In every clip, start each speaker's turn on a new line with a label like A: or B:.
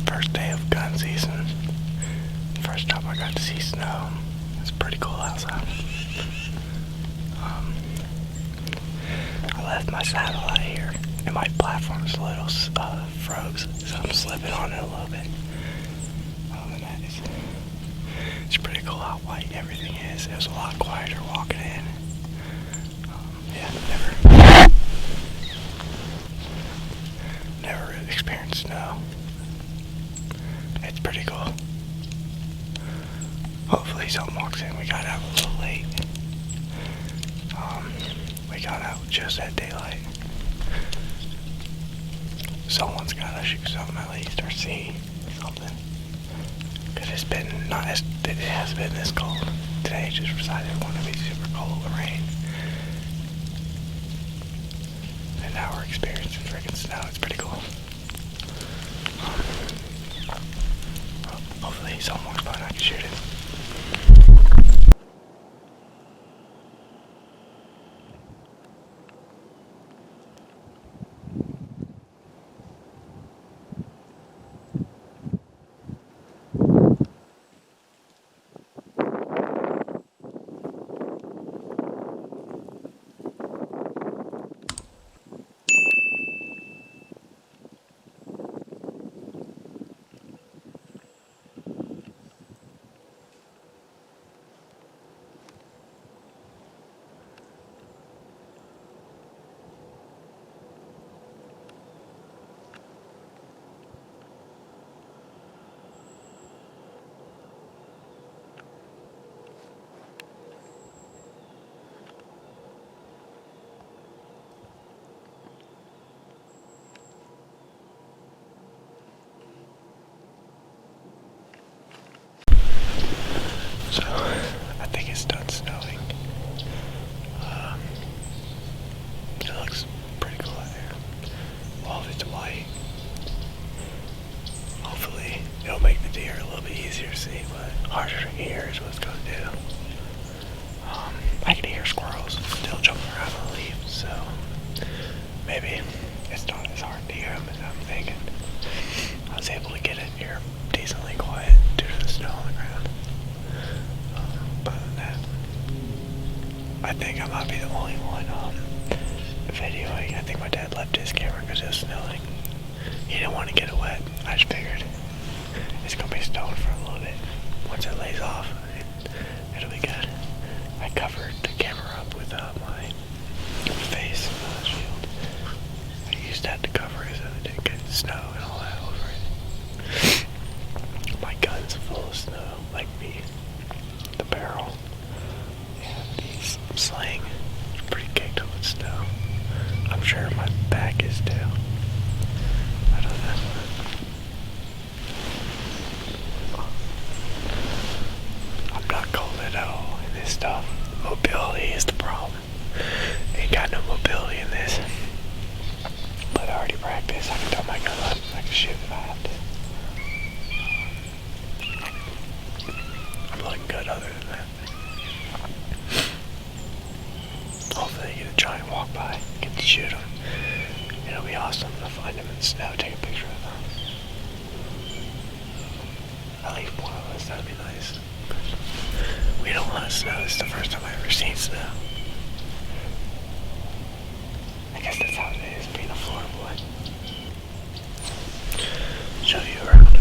A: first day of gun season. First time I got to see snow. It's pretty cool outside. I left my saddle out here, and my platform's a little froze, so I'm slipping on it a little bit. Other than that, it's pretty cool how white everything is. It was a lot quieter walking in. Never really experienced snow. It's pretty cool. Hopefully someone walks in. We got out a little late. We got out just at daylight. Someone's gotta shoot something at least, or see something. Cause it has been this cold. Today it just decided it wanted to be super cold with rain. And now we're experiencing freaking snow. It's pretty cool. Hopefully someone walks by and I can shoot it. So, I think it's done snowing. It looks pretty cool out there. All of it's white. Hopefully, it'll make the deer a little bit easier to see, but harder to hear is what it's going to do. I can hear squirrels still jumping around on the leaves, so maybe it's not as hard to hear them as I'm thinking. I was able to get in here decently quiet due to the snow on the ground. But other than that, I think I might be the only one videoing. I think my dad left his camera because it was snowing. He didn't want to get it wet. I just figured it's going to be snowing for a little bit. Once it lays off, it'll be good. I covered the camera up with my face shield. I used that to cover it so it didn't get snow and all that over it. My gun's full of snow, like the barrel and the sling. Pretty caked up with snow. I'm sure my back is too. I don't know. I'm not cold at all in this stuff. Mobility is the problem. Ain't got no mobility in this. But I already practiced. I can throw my gun up. I can shoot if I have to. I'm looking good other than that. Hopefully I get a giant walk by, get to shoot them. It'll be awesome to find them in the snow, take a picture of them. At least one of us, that'd be nice. We don't want snow. It's the first time I've ever seen snow. I guess that's how it is, being a Florida boy. Show you around.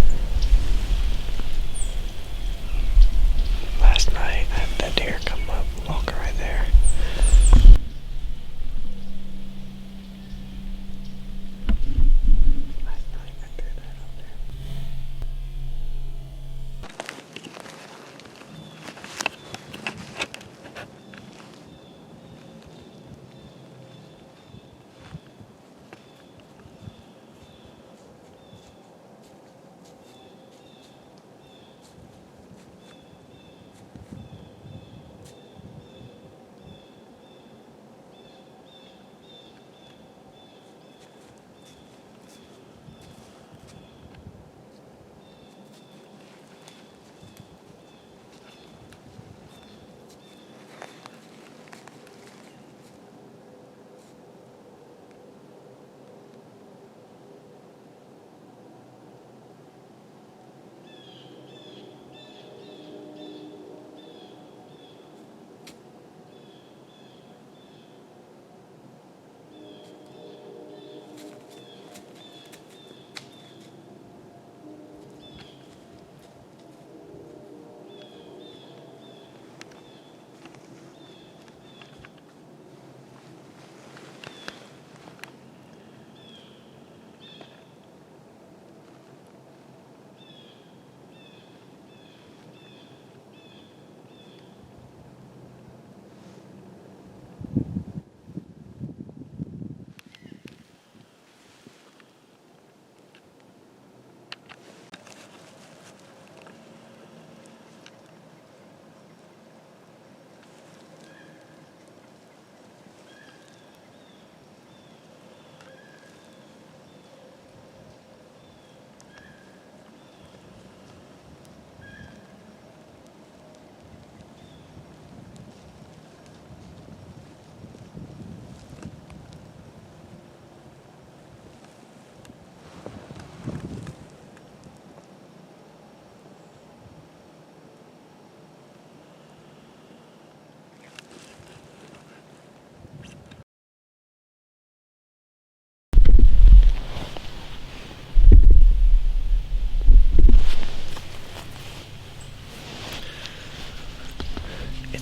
A: Last night, I had that deer come up, walking right there.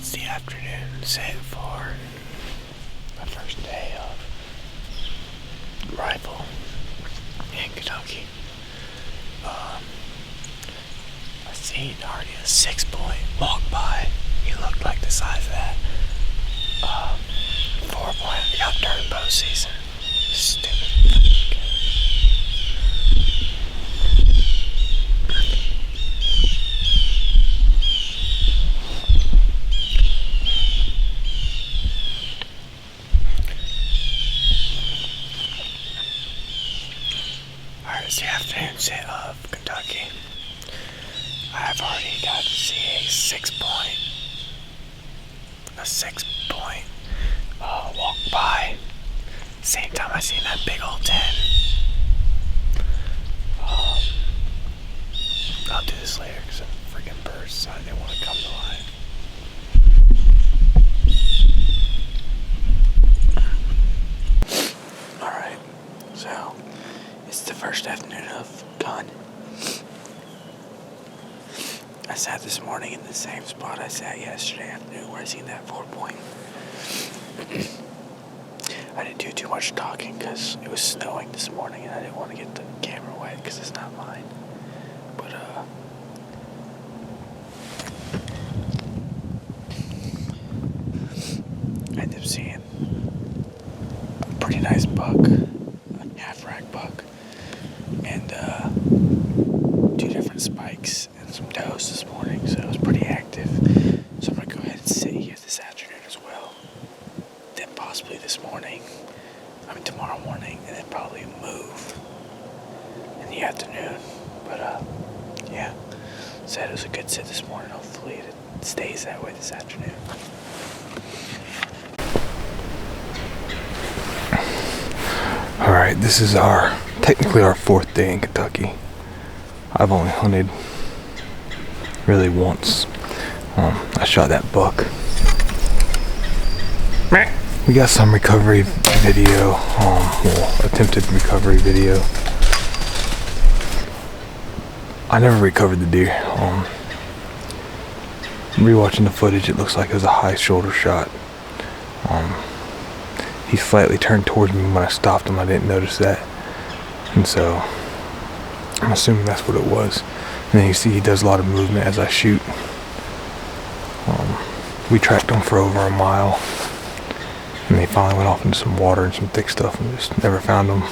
A: It's the afternoon set for my first day of rifle in Kentucky. I seen already a 6-point walk by. He looked like the size of that. 4-point. I got during bow season. Stupid. Alright, it's the afternoon set of Kentucky. I've already got to see a 6-point walk by. Same time I seen that big old 10. I'll do this later because I'm freaking birds decided they want to come to life. Alright, so it's the first afternoon of gun. I sat this morning in the same spot I sat yesterday afternoon where I seen that 4-point. I didn't do too much talking because it was snowing this morning and I didn't want to get the camera wet because it's not mine. But I ended up seeing a pretty nice buck, a half-rack buck, and 2 different spikes and some does this morning, so it was pretty active. So I'm going to go ahead and sit here this afternoon as well. Then possibly tomorrow morning, and then probably move in the afternoon. But yeah, said it was a good sit this morning. Hopefully it stays that way this afternoon. Alright, this is technically our 4th day in Kentucky. I've only hunted really once. I shot that buck. We got some recovery video, attempted recovery video. I never recovered the deer. Rewatching the footage, it looks like it was a high shoulder shot. He slightly turned towards me when I stopped him. I didn't notice that, and so I'm assuming that's what it was. And then you see he does a lot of movement as I shoot. We tracked him for over a mile, and they finally went off into some water and some thick stuff and just never found him.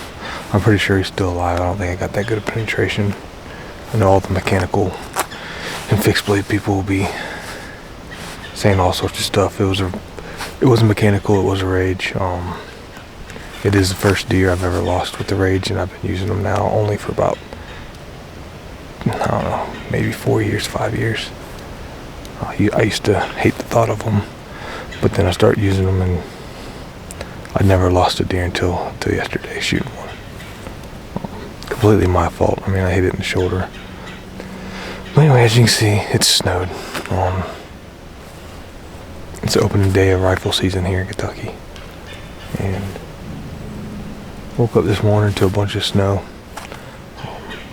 A: I'm pretty sure he's still alive. I don't think I got that good of penetration. I know all the mechanical and fixed blade people will be saying all sorts of stuff. It wasn't mechanical, it was a rage. It is the first deer I've ever lost with the rage, and I've been using them now only for about, I don't know, maybe 4 years, 5 years. I used to hate the thought of them, but then I started using them, and I never lost a deer until yesterday shooting one. Completely my fault. I mean, I hit it in the shoulder. But anyway, as you can see, it's snowed. It's the opening day of rifle season here in Kentucky, and woke up this morning to a bunch of snow,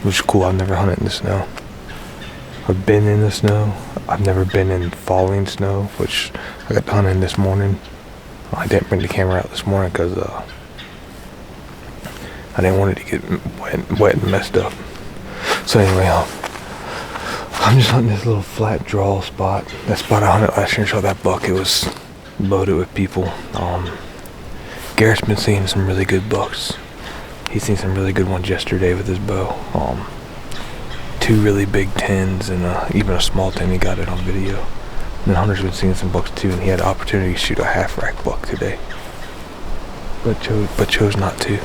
A: which is cool. I've never hunted in the snow. I've been in the snow. I've never been in falling snow, which I got to hunt in this morning. I didn't bring the camera out this morning because I didn't want it to get wet and messed up. So anyway, I'm just hunting this little flat draw spot. That spot I hunted last year and shot that buck. It was loaded with people. Garrett's been seeing some really good bucks. He's seen some really good ones yesterday with his bow. 2 really big 10s and even a small 10. He got it on video. And then Hunter's been seeing some bucks too, and he had the opportunity to shoot a half-rack buck today, but chose not to.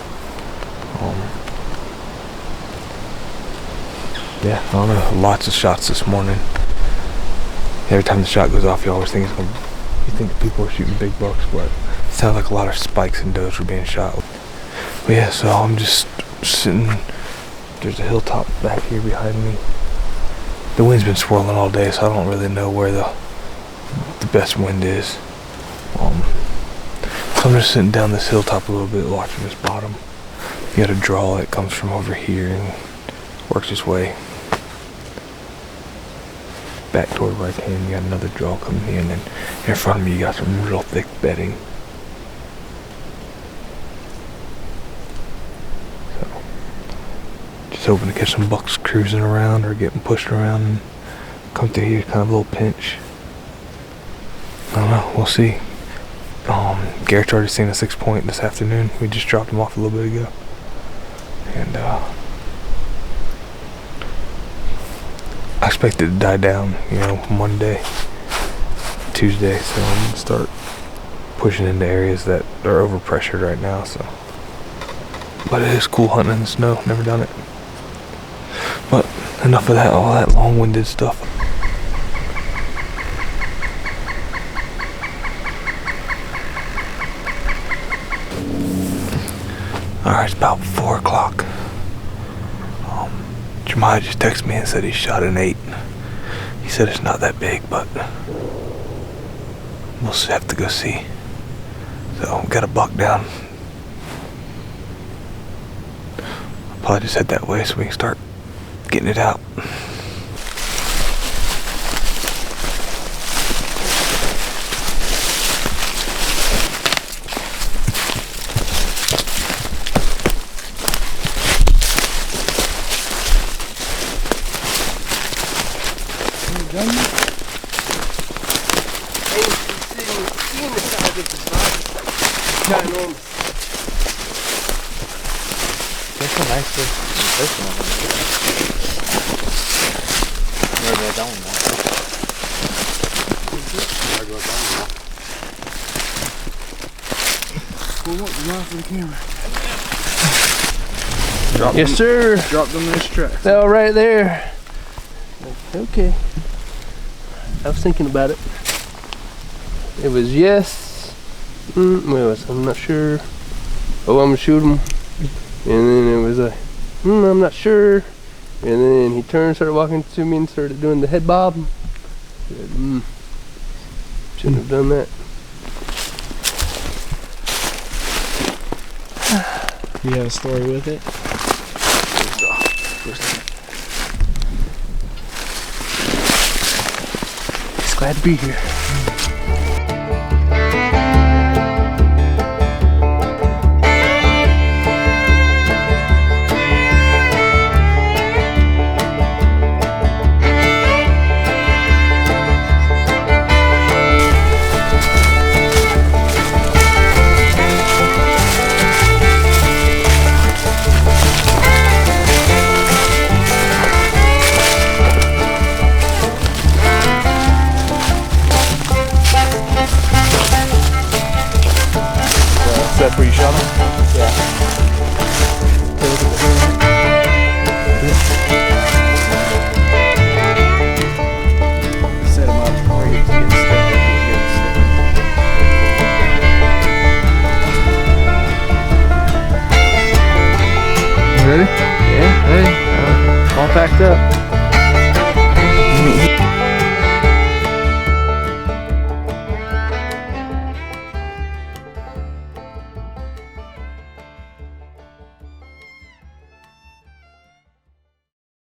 A: Yeah, I don't know. Lots of shots this morning. Every time the shot goes off, you always think you think people are shooting big bucks, but it sounded like a lot of spikes and does were being shot. But yeah, so I'm just sitting. There's a hilltop back here behind me. The wind's been swirling all day, so I don't really know where the best wind is. So I'm just sitting down this hilltop a little bit, watching this bottom. You got a draw that comes from over here and works its way
B: back toward right hand, you got another draw coming in, and in front of me you got some real thick bedding. So, just hoping to catch some bucks cruising around or getting pushed around and come through here, kind of a little pinch. I don't know, we'll see. Garrett's already seen a 6-point this afternoon. We just dropped him off a little bit ago. And I expect it to die down, Monday, Tuesday, so I'm gonna start pushing into areas that are overpressured right now. So, but it is cool hunting in the snow. Never done it. But enough of that, all that long-winded stuff. Alright, it's about 4 o'clock. Jeremiah just texted me and said he shot an 8. He said it's not that big, but we'll have to go see. So, we got a buck down. I'll probably just head that way so we can start getting it out.
A: That's a nice fish one. Where they going now?
C: For the camera.
D: Yes, sir.
C: Drop them in this track.
D: Oh, right there. Okay. I was thinking about it. It was yes. I'm not sure. Oh, I'm gonna shoot him. And then it was a, I'm not sure. And then he turned, started walking to me, and started doing the head bob. I said, shouldn't have done that.
C: You have a story with it?
D: Just glad to be here.
B: That's where you shot him?
D: Yeah.
C: Set them up where you can get
D: Ready? Yeah, ready. All packed up.